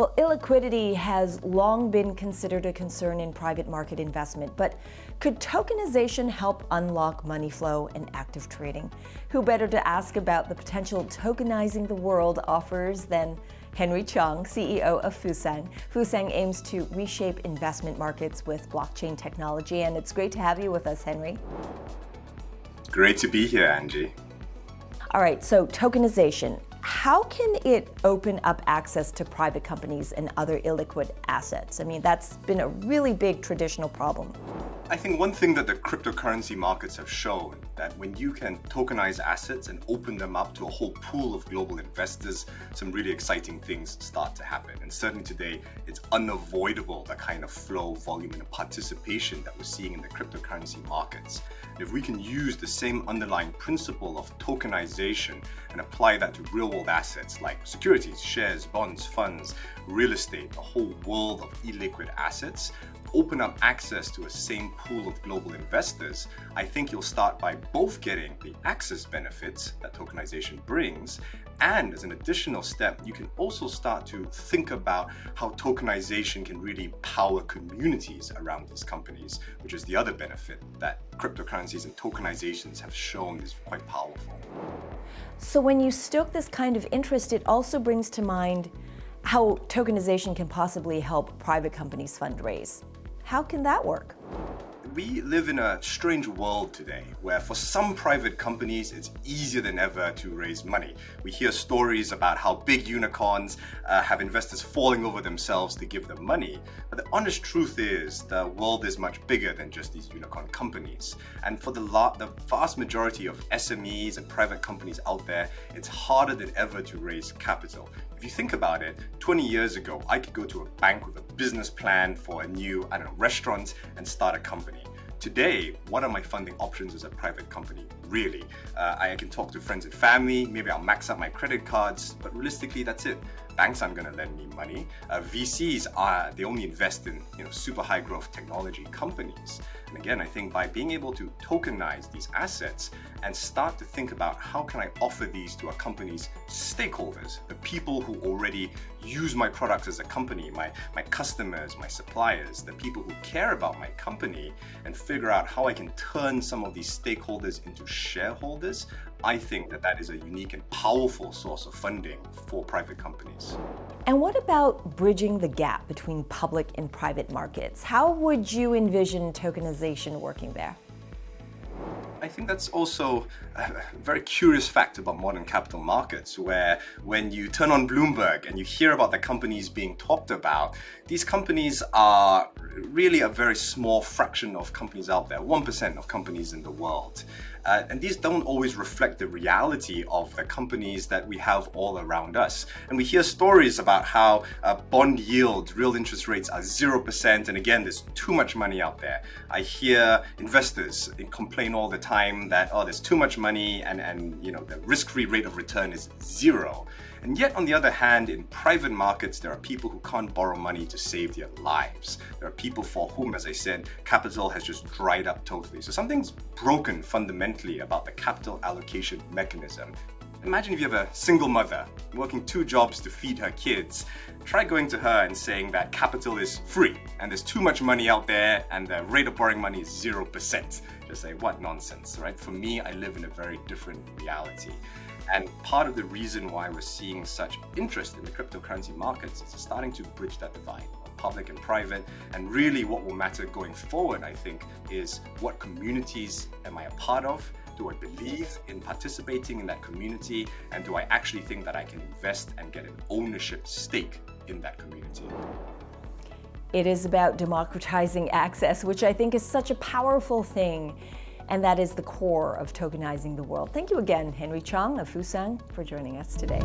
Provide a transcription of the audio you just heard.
Well, illiquidity has long been considered a concern in private market investment, but could tokenization help unlock money flow and active trading? Who better to ask about the potential tokenizing the world offers than Henry Chong, CEO of Fusang. Fusang aims to reshape investment markets with blockchain technology, and it's great to have you with us, Henry. Great to be here, Angie. All right, so tokenization. How can it open up access to private companies and other illiquid assets? I mean, that's been a really big traditional problem. I think one thing that the cryptocurrency markets have shown that when you can tokenize assets and open them up to a whole pool of global investors, some really exciting things start to happen. And certainly today, it's unavoidable the kind of flow, volume, and participation that we're seeing in the cryptocurrency markets. And if we can use the same underlying principle of tokenization and apply that to real-world assets like securities, shares, bonds, funds, real estate, a whole world of illiquid assets, open up access to a same pool of global investors, I think you'll start by both getting the access benefits that tokenization brings, and as an additional step, you can also start to think about how tokenization can really power communities around these companies, which is the other benefit that cryptocurrencies and tokenizations have shown is quite powerful. So when you stoke this kind of interest, it also brings to mind how tokenization can possibly help private companies fundraise. How can that work? We live in a strange world today where for some private companies it's easier than ever to raise money. We hear stories about how big unicorns have investors falling over themselves to give them money. But the honest truth is the world is much bigger than just these unicorn companies. And for the vast majority of SMEs and private companies out there, it's harder than ever to raise capital. If you think about it, 20 years ago, I could go to a bank with a business plan for a new, restaurant and start a company. Today, what are my funding options as a private company? Really, I can talk to friends and family, maybe I'll max out my credit cards, but realistically, that's it. Banks aren't going to lend me money. VCs they only invest in super high growth technology companies. And again, I think by being able to tokenize these assets and start to think about how can I offer these to a company's stakeholders, the people who already use my products as a company, my customers, my suppliers, the people who care about my company, and figure out how I can turn some of these stakeholders into shareholders, I think that is a unique and powerful source of funding for private companies. And what about bridging the gap between public and private markets? How would you envision tokenization working there? I think that's also a very curious fact about modern capital markets, where when you turn on Bloomberg and you hear about the companies being talked about, these companies are really a very small fraction of companies out there, 1% of companies in the world. And these don't always reflect the reality of the companies that we have all around us. And we hear stories about how bond yields, real interest rates are 0%. And again, there's too much money out there. I hear investors complain all the time that, there's too much money and the risk-free rate of return is 0. And yet, on the other hand, in private markets, there are people who can't borrow money to save their lives. There are people for whom, as I said, capital has just dried up totally. So something's broken fundamentally about the capital allocation mechanism. Imagine if you have a single mother working 2 jobs to feed her kids. Try going to her and saying that capital is free and there's too much money out there and the rate of borrowing money is 0%. Just say, what nonsense, right? For me, I live in a very different reality. And part of the reason why we're seeing such interest in the cryptocurrency markets is starting to bridge that divide, public and private. And really what will matter going forward, I think, is what communities am I a part of? Do I believe in participating in that community? And do I actually think that I can invest and get an ownership stake in that community? It is about democratizing access, which I think is such a powerful thing. And that is the core of tokenizing the world. Thank you again, Henry Chong of Fusang, for joining us today.